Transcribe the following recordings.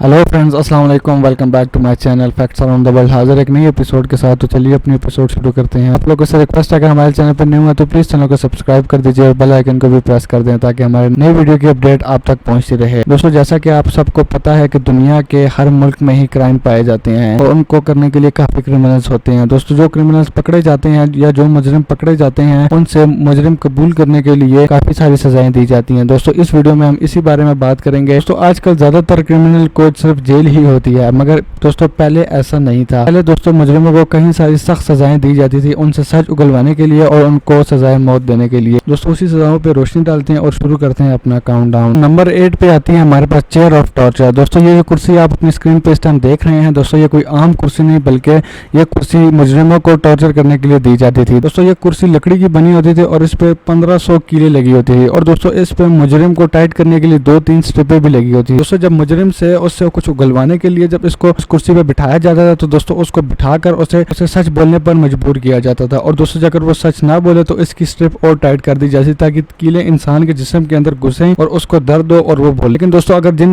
Hello friends, अस्सलाम वालेकुम। Welcome back to my channel facts around the world. हाजिर एक नई एपिसोड के साथ। तो चलिए अपनी एपिसोड शुरू करते हैं। आप लोगों से रिक्वेस्ट है, अगर हमारे चैनल पर न्यू है तो प्लीज़ चैनल को सब्सक्राइब कर दीजिए और बेल आइकन को भी प्रेस कर दें ताकि हमारे नई वीडियो की अपडेट आप तक पहुंचती रहे। दोस्तों, जैसा कि आप सबको पता है कि दुनिया के हर मुल्क में ही क्राइम पाए जाते हैं और उनको करने के लिए काफ़ी क्रिमिनल्स होते हैं। दोस्तों, जो क्रिमिनल्स पकड़े जाते हैं या जो मुजरिम पकड़े जाते हैं उनसे मुजरिम कबूल करने के लिए काफ़ी सारी सजाएं दी जाती हैं। दोस्तों, इस वीडियो में हम इसी बारे में बात करेंगे। दोस्तों, आजकल ज़्यादातर क्रिमिनल को सिर्फ जेल ही होती है, मगर दोस्तों पहले ऐसा नहीं था। पहले दोस्तों मुजरिमों को कई सारी सख्त सजाएं दी जाती थी उनसे सच उगलवाने के लिए और उनको सजाए मौत देने के लिए। दोस्तों, उसी सजाओं पे रोशनी डालते हैं और शुरू करते हैं अपना काउंटडाउन। नंबर 8 पे आती है हमारे पास चेयर ऑफ टॉर्चर। दोस्तों, ये जो कुर्सी आप अपनी स्क्रीन पे इस टाइम देख रहे हैं, दोस्तों ये कोई आम कुर्सी नहीं बल्कि ये कुर्सी मुजरिमों को टॉर्चर करने के लिए दी जाती थी। दोस्तों, ये कुर्सी लकड़ी की बनी होती थी और इस पे 1500 कीलें लगी होती थी और दोस्तों इस पे मुजरिम को टाइट करने के लिए 2-3 स्ट्रिपें भी लगी होती थी। दोस्तों, जब मुजरिम से उससे कुछ उगलवाने के लिए जब इसको इस कुर्सी पे बिठाया जाता था तो दोस्तों उसको बिठाकर उसे सच बोलने पर मजबूर किया जाता था और दोस्तों अगर वो सच ना बोले तो इसकी स्ट्रिप और टाइट कर दी जाती ताकि कीलें इंसान के जिस्म के अंदर घुसें और उसको दर्द हो और वो बोले। लेकिन दोस्तों, अगर जिन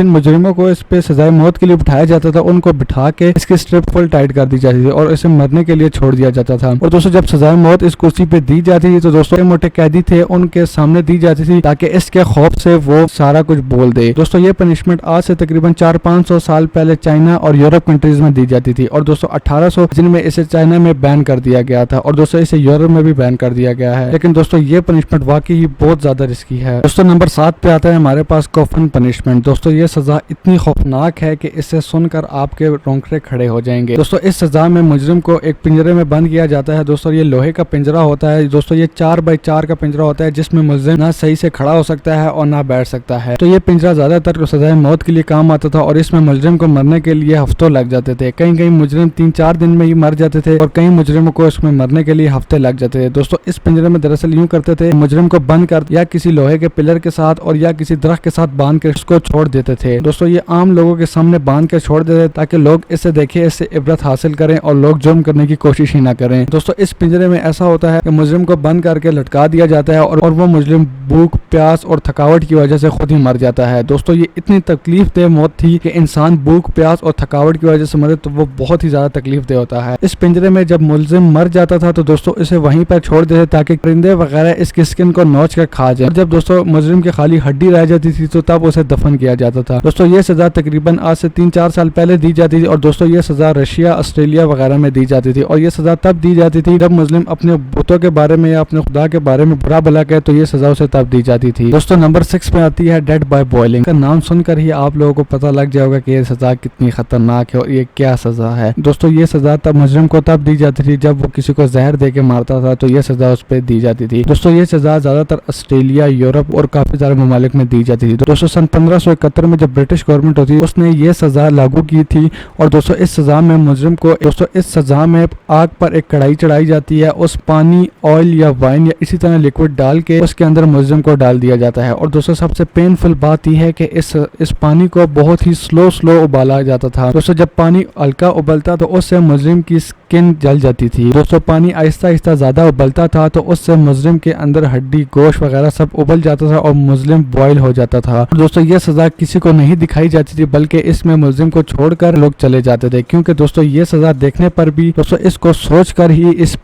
मुजरिमों को इस पे सजाए मौत के लिए बिठाया जाता था उनको बिठा के इसकी स्ट्रिप फुल टाइट कर दी जाती थी और इसे मरने के लिए छोड़ दिया जाता था। और दोस्तों, जब सजाए मौत इस कुर्सी पे दी जाती थी तो दोस्तों मोटे कैदी थे उनके सामने दी जाती थी ताकि इसके खौफ से वो सारा कुछ बोल दे। दोस्तों, ये पनिशमेंट आज से तकरीबन 400-500 साल पहले चाइना और यूरोप कंट्रीज में दी जाती थी और दोस्तों 1800 जिनमें इसे चाइना में बैन कर दिया गया था और दोस्तों इसे यूरोप में भी बैन कर दिया गया है। लेकिन दोस्तों ये पनिशमेंट वाकई ही बहुत ज्यादा रिस्की है। दोस्तों, नंबर 7 पे आता है हमारे पास कॉफन पनिशमेंट। दोस्तों, ये सजा इतनी खौफनाक है कि इसे सुनकर आपके रोंगटे खड़े हो जाएंगे। दोस्तों, इस सजा में मुजरिम को एक पिंजरे में बंद किया जाता है। दोस्तों, ये लोहे का पिंजरा होता है। दोस्तों, ये 4x4 का पिंजरा होता है जिसमें मुजरिम ना सही से खड़ा हो सकता है और ना बैठ सकता है। तो ये पिंजरा ज्यादातर सजाए मौत के लिए काम आता था और इसमें मुजरिम को मरने के लिए हफ्तों लग जाते थे। कई मुजरिम 3-4 दिन में ही मर जाते थे और कई मुजरिमों को इसमें मरने के लिए हफ्ते लग जाते थे। दोस्तों, इस पिंजरे में दरअसल यूं करते थे, मुजरिम को बंद कर या किसी लोहे के पिलर के साथ और या किसी दरख्त के साथ बांध कर उसको छोड़ देते थे। दोस्तों, ये आम लोगों के सामने बांध कर छोड़ देते ताकि लोग इसे देखें, इससे इबरत हासिल करें और लोग जुर्म करने की कोशिश ही ना करें। दोस्तों, इस पिंजरे में ऐसा होता है कि मुजरिम को बंद करके लटका दिया जाता है और वो मुजरिम भूख, प्यास और थकावट की वजह से खुद ही मर जाता है। दोस्तों, ये इतनी तकलीफ दह मौत थी कि इंसान भूख, प्यास और थकावट की वजह से मरे तो वो बहुत ही ज्यादा तकलीफ दे होता है। इस पिंजरे में जब मुलजिम मर जाता था तो दोस्तों इसे वहीं पर छोड़ देते ताकि परिंदे वगैरह इसकी स्किन को नोच कर खा जाए। और जब दोस्तों मुजरिम की खाली हड्डी रह जाती थी तो तब उसे दफन किया जाता था। दोस्तों, ये सजा तकरीबन आज से 3-4 साल पहले दी जाती थी और दोस्तों ये सजा रशिया, ऑस्ट्रेलिया वगैरह में दी जाती थी और ये सजा तब दी जाती थी जब मुस्लिम अपने बुतों के बारे में या अपने खुदा के बारे में बुरा भला कहे तो ये सजा उसे तब दी जाती थी। दोस्तों, नंबर 6 पे आती है डेड बाय बॉइलिंग। का नाम सुनकर ही आप लोगों को पता लग जाएगा कि ये सजा कितनी खतरनाक है और ये क्या सजा है। दोस्तों, ये सजा तब मुजरिम को तब दी जाती थी जब वो किसी को जहर दे के मारता था तो ये सजा उस पर दी जाती थी। दोस्तों, ये सजा ज्यादातर ऑस्ट्रेलिया, यूरोप और काफी सारे ममालिक में दी जाती थी। दोस्तों, सन 1571 में जब ब्रिटिश गवर्नमेंट होती उसने ये सजा लागू की थी और दोस्तों इस सजा में मुजरिम को इस सजा में आग पर एक कढ़ाई चढ़ाई जाती है, उस पानी, ऑयल या वाइन या इसी तरह लिक्विड डाल के उसके अंदर मुजरिम को डाल दिया जाता है। और दोस्तों, सबसे पेनफुल बात यह है कि इस पानी को बहुत ही स्लो उबाला जाता था। दोस्तों, जब पानी हल्का उबलता तो उससे मुजरिम की स्किन जल जाती थी। दोस्तों, पानी आहिस्ता आहिस्ता ज्यादा उबलता था तो उससे मुजरिम के अंदर हड्डी, गोश्त वगैरह सब उबल जाता था और मुजरिम बॉयल हो जाता था। दोस्तों, ये सजा किसी को नहीं दिखाई जाती थी बल्कि इसमें मुजरिम को छोड़कर लोग चले जाते थे क्योंकि दोस्तों ये सजा देखने पर भी दोस्तों इसको सोचकर ही इस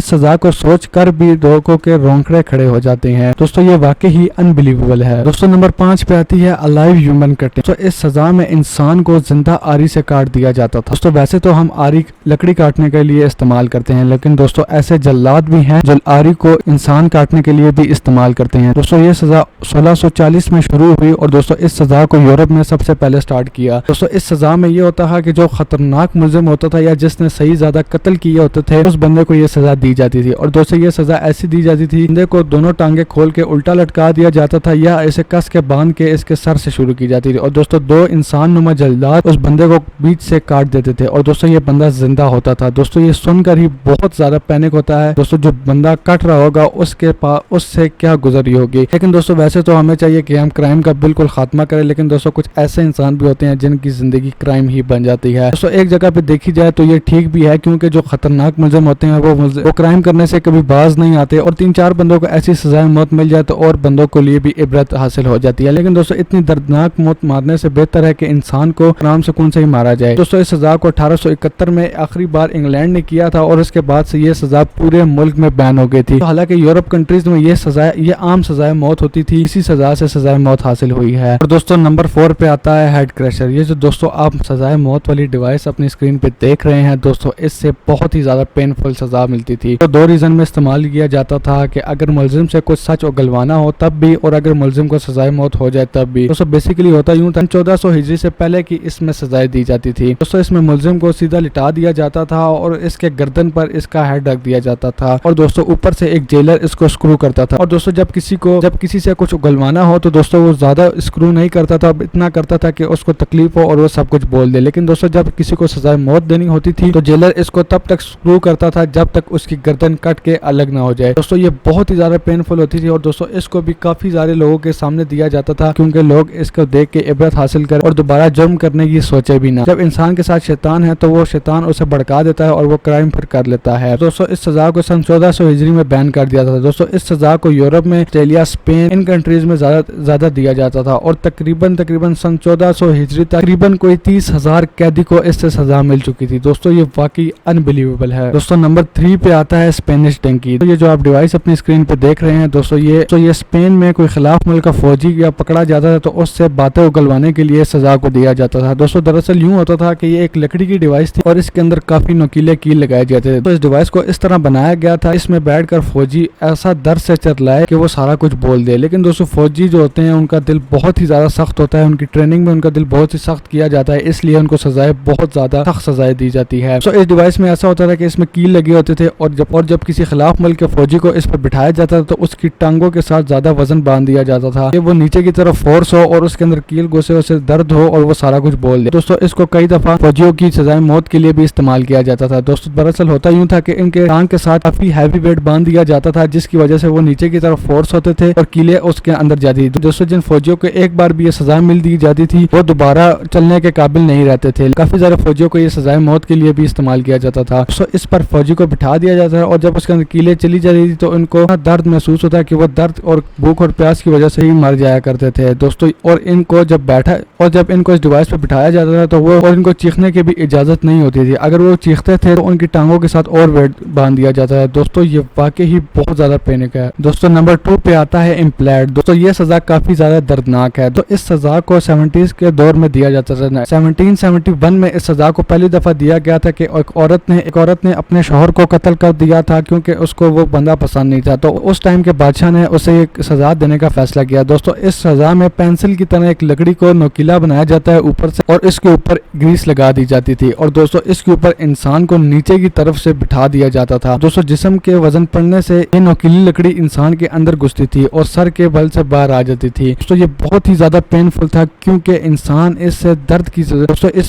सजा को सोचकर भी लोगों के रोंगटे खड़े हो जाते हैं। दोस्तों, ये वाकई ही अनबिलीवेबल है। दोस्तों, नंबर 5 पे आती है अलाइव ह्यूमन कटिंग। तो इस सजा में इंसान को जिंदा आरी से काट दिया जाता था। दोस्तों, वैसे तो हम आरी लकड़ी काटने के लिए इस्तेमाल करते हैं लेकिन दोस्तों ऐसे जल्लाद भी हैं जो आरी को इंसान काटने के लिए भी इस्तेमाल करते हैं। दोस्तों, ये सजा 1640 में शुरू हुई और दोस्तों इस सजा को यूरोप में सबसे पहले स्टार्ट किया। दोस्तों, इस सजा में ये होता है कि जो खतरनाक मुजरिम होता था या जिसने सही ज्यादा कत्ल किए होते थे उस बंदे को ये सजा दी जाती थी। और दोस्तों, ये सजा ऐसी दी जाती थी, बंदे को दोनों टांगे खोल के उल्टा लटका दिया जाता था या इसे कस के बांध के इसके सर से शुरू की जाती थी और दोस्तों 2 इंसान नुमा जल्दार उस बंदे को बीच से काट देते थे और दोस्तों ये बंदा जिंदा होता था। दोस्तों, ये सुनकर ही बहुत ज्यादा पैनिक होता है। दोस्तों, जो बंदा कट रहा होगा उससे क्या गुजरी होगी। लेकिन दोस्तों, वैसे तो हमें चाहिए कि हम क्राइम का बिल्कुल खात्मा करें लेकिन दोस्तों कुछ ऐसे इंसान भी होते हैं जिनकी जिंदगी क्राइम ही बन जाती है। दोस्तों, एक जगह पे देखी जाए तो ये ठीक भी है क्योंकि जो खतरनाक मुजरिम होते हैं वो क्राइम करने से कभी बाज नहीं आते और 3-4 बंदों को ऐसी सजाएं मौत मिल जाए तो और बंदों को लिए भी इबरत हासिल हो जाती है। लेकिन दोस्तों, इतनी दर्दनाक موت مارنے سے بہتر ہے کہ انسان کو حرام سکون سے ہی مارا جائے۔ دوستوں اس سزا کو 1871 میں آخری بار انگلینڈ نے کیا تھا اور اس کے بعد سے یہ سزا پورے ملک میں بین ہو گئی تھی۔ حالانکہ یورپ کنٹریز میں یہ عام سزائے موت ہوتی تھی، اسی سزا سے سزائے موت حاصل ہوئی ہے۔ اور دوستوں نمبر 4 پہ آتا ہے ہیڈ کریشر۔ یہ جو دوستوں آپ سزائے موت والی ڈیوائس اپنی اسکرین پہ دیکھ رہے ہیں دوستوں، اس سے بہت ہی زیادہ پینفل سزا ملتی تھی۔ تو 2 ریزن میں استعمال کیا جاتا تھا کہ اگر ملزم سے کچھ سچ اگلوانا ہو تب بھی، اور اگر ملزم کو سزائے موت ہو جائے تب بھی۔ دوستوں بیسیکلی ہوتا یوں تھا 1400 ہجری سے پہلے کی اس میں سزائیں دی جاتی تھی۔ دوستوں اس میں ملزم کو سیدھا لٹا دیا جاتا تھا اور اس کے گردن پر اس کا ہیڈ رکھ دیا جاتا تھا، اور دوستوں اوپر سے ایک جیلر اس کو اسکرو کرتا تھا۔ اور دوستوں جب کسی سے کچھ اگلوانا ہو تو دوستوں وہ زیادہ اسکرو نہیں کرتا تھا، اتنا کرتا تھا کہ اس کو تکلیف ہو اور وہ سب کچھ بول دے۔ لیکن دوستوں جب کسی کو سزائے موت دینی ہوتی تھی تو جیلر اس کو تب تک اسکرو کرتا تھا جب تک اس کی گردن کٹ کے الگ نہ ہو جائے۔ دوستوں یہ بہت ہی زیادہ پینفل ہوتی تھی، اور دوستوں اس کو بھی کافی سارے لوگوں کے سامنے دیا جاتا تھا کیونکہ لوگ اس کو دیکھ کے عبرت حاصل کریں اور دوبارہ جرم کرنے کی سوچے بھی نہ۔ جب انسان کے ساتھ شیطان ہے تو وہ شیطان اسے بھڑکا دیتا ہے اور وہ کرائم پھر کر لیتا ہے۔ دوستوں اس سزا کو سن 1400 ہجری میں بین کر دیا تھا۔ دوستوں اس سزا کو یورپ میں، آسٹریلیا، اسپین، ان کنٹریز میں زیادہ دیا جاتا تھا، اور تقریباً سن 1400 ہجری تک تقریباً کوئی 30,000 قیدی کو اس سے سزا مل چکی تھی۔ دوستوں یہ واقعی انبلیویبل ہے۔ دوستوں نمبر 3 پہ آتا ہے اسپینش ڈنکی۔ یہ جو آپ ڈیوائس اپنی اسکرین پہ دیکھ رہے ہیں دوستوں، یہ اسپین میں کوئی خلاف ملک کا فوجی یا پکڑا جاتا تھا تو اس سے باتیں اگلوانے کے لیے سزا کو دیا جاتا تھا۔ دوستوں دراصل یوں ہوتا تھا کہ یہ ایک لکڑی کی ڈیوائس تھی اور اس کے اندر کافی نوکیلے کیل لگائے جاتے تھے۔ تو اس ڈیوائس کو اس طرح بنایا گیا تھا اس میں بیٹھ کر فوجی ایسا درد سے چرلائے کہ وہ سارا کچھ بول دے۔ لیکن دوستوں فوجی جو ہوتے ہیں ان کا دل بہت ہی زیادہ سخت ہوتا ہے، ان کی ٹریننگ میں ان کا دل بہت ہی سخت کیا جاتا ہے، اس لیے ان کو سزائیں بہت زیادہ سخت سزائیں دی جاتی ہے۔ اس ڈیوائس میں ایسا ہوتا تھا کہ اس میں کیل لگے ہوتے تھے اور جب کسی خلاف ملک کے فوجی کو اس پر بٹھایا جاتا تھا تو اس کی ٹانگوں کے ساتھ زیادہ وزن باندھ دیا جاتا تھا کہ وہ نیچے کی طرف فورس ہو اور اس کے اندر کیل گھسے، اسے درد ہو اور وہ سارا کچھ بول دے۔ دوستوں اس کو کئی دفعہ فوجیوں کی سزائے موت کے لیے بھی استعمال کیا جاتا تھا۔ دوستوں دراصل ہوتا یوں تھا کہ ان کے ٹانگ کے ساتھ کافی ہیوی ویٹ باندھ دیا جاتا تھا جس کی وجہ سے وہ نیچے کی طرف فورس ہوتے تھے اور کیلیں اس کے اندر جاتی تھی۔ دوستوں جن فوجیوں کو ایک بار بھی یہ سزا مل دی جاتی تھی وہ دوبارہ چلنے کے قابل نہیں رہتے تھے۔ کافی سارے فوجیوں کو یہ سزائے موت کے لیے بھی استعمال کیا جاتا تھا۔ اس پر فوجی کو بٹھا دیا جاتا ہے اور جب اس کے اندر کیلیں چلی جاتی تھی تو ان کو درد محسوس ہوتا ہے کہ وہ درد اور بھوک اور پیاس کی وجہ سے ہی مر جایا کرتے تھے دوستوں۔ اور ان کو جب ان کو اس ڈیوائس پہ بٹھایا جاتا تھا تو وہ اور ان کو چیخنے کی بھی اجازت نہیں ہوتی تھی، اگر وہ چیختے تھے تو ان کی ٹانگوں کے ساتھ اور ویٹ باندھ دیا جاتا ہے۔ دوستوں یہ واقعی ہی بہت زیادہ پینک ہے۔ دوستوں نمبر 2 پہ آتا ہے امپلیڈ۔ دوستوں یہ سزا کافی زیادہ دردناک ہے۔ تو اس سزا کو 70s کے دور میں دیا جاتا تھا۔ 1771 میں اس سزا کو پہلی دفعہ دیا گیا تھا کہ ایک عورت نے اپنے شوہر کو قتل کر دیا تھا کیونکہ اس کو وہ بندہ پسند نہیں تھا، تو اس ٹائم کے بادشاہ نے اسے ایک سزا دینے کا فیصلہ کیا۔ دوستوں اس سزا میں پینسل کی طرح ایک لکڑی کو نوکیلا بنایا جاتا ہے اوپر سے اور اس کے اوپر گریس لگا دی جاتی تھی، اور دوستوں اس کے اوپر انسان کو نیچے کی طرف سے بٹھا دیا جاتا تھا۔ دوستوں جسم کے وزن پڑنے سے یہ نوکیلی لکڑی انسان کے اندر گھستی تھی اور سر کے بل سے باہر آ جاتی تھی۔ دوستوں یہ بہت ہی زیادہ پینفل تھا کیونکہ انسان اس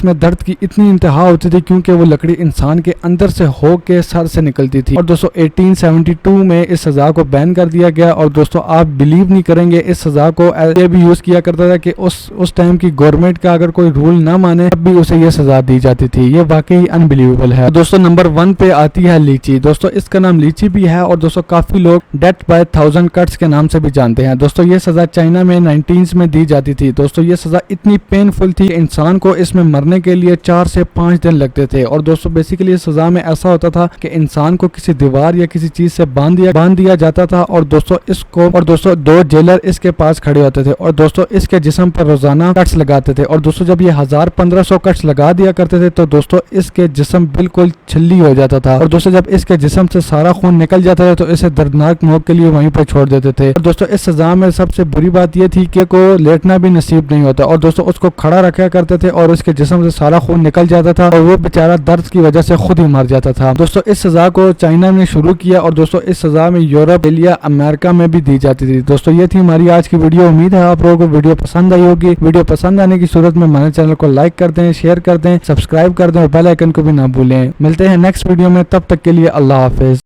میں درد کی اتنی انتہا ہوتی تھی کیونکہ وہ لکڑی انسان کے اندر سے ہو کے سر سے نکلتی تھی۔ اور دوستوں 1872 میں اس سزا کو بین کر دیا گیا، اور دوستوں آپ بلیو نہیں کریں گے اس سزا کو یہ بھی یوز کیا کرتا تھا کہ اس ٹائم کی گورنمنٹ کا اگر کوئی رول نہ مانے تب بھی اسے یہ سزا دی جاتی تھی۔ یہ واقعی انبلیویبل ہے۔ دوستوں نمبر 1 پہ آتی ہے لیچی۔ دوستوں اس کا نام لیچی بھی ہے اور دوستوں کافی لوگ ڈیتھ بائی 1000 کٹس کے نام سے بھی جانتے ہیں۔ دوستوں یہ سزا چائنا میں 19s میں دی جاتی تھی۔ دوستوں یہ سزا اتنی پینفل تھی کہ انسان کو اس میں مرنے کے لیے 4 سے 5 دن لگتے تھے، اور دوستوں بیسیکلی اس سزا میں ایسا ہوتا تھا کہ انسان کو کسی دیوار یا کسی چیز سے باندھ دیا جاتا تھا، اور دوستوں 2 جیلر اس کے پاس کھڑے ہوتے تھے اور دوستوں اس کے جسم پر روزانہ کٹس لگاتے تھے، اور دوستوں جب یہ 1500 کٹس لگا دیا کرتے تھے تو دوستوں اس کے جسم بالکل چھلی ہو جاتا تھا، اور دوستوں جب اس کے جسم سے سارا خون نکل جاتا تھا تو اسے دردناک موت کے لیے وہیں پر چھوڑ دیتے تھے۔ اور دوستوں اس سزا میں سب سے بری بات یہ تھی کہ کو لیٹنا بھی نصیب نہیں ہوتا، اور دوستوں اس کو کھڑا رکھا کرتے تھے اور اس کے جسم سے سارا خون نکل جاتا تھا اور وہ بیچارہ درد کی وجہ سے خود ہی مر جاتا تھا۔ دوستوں اس سزا کو چائنا میں شروع کیا اور دوستوں اس سزا میں یورپ، آسٹریلیا، امریکہ میں بھی دی جاتی تھی۔ دوستوں یہ تھی ہماری آج کی ویڈیو، امید ہے آپ لوگوں کو ویڈیو پسند آئی ہوگی۔ ویڈیو پسند آنے کی صورت میں ہمارے چینل کو لائک کر دیں، شیئر کر دیں، سبسکرائب کر دیں اور بیل آئیکن کو بھی نہ بھولیں۔ ملتے ہیں نیکسٹ ویڈیو میں، تب تک کے لیے اللہ حافظ۔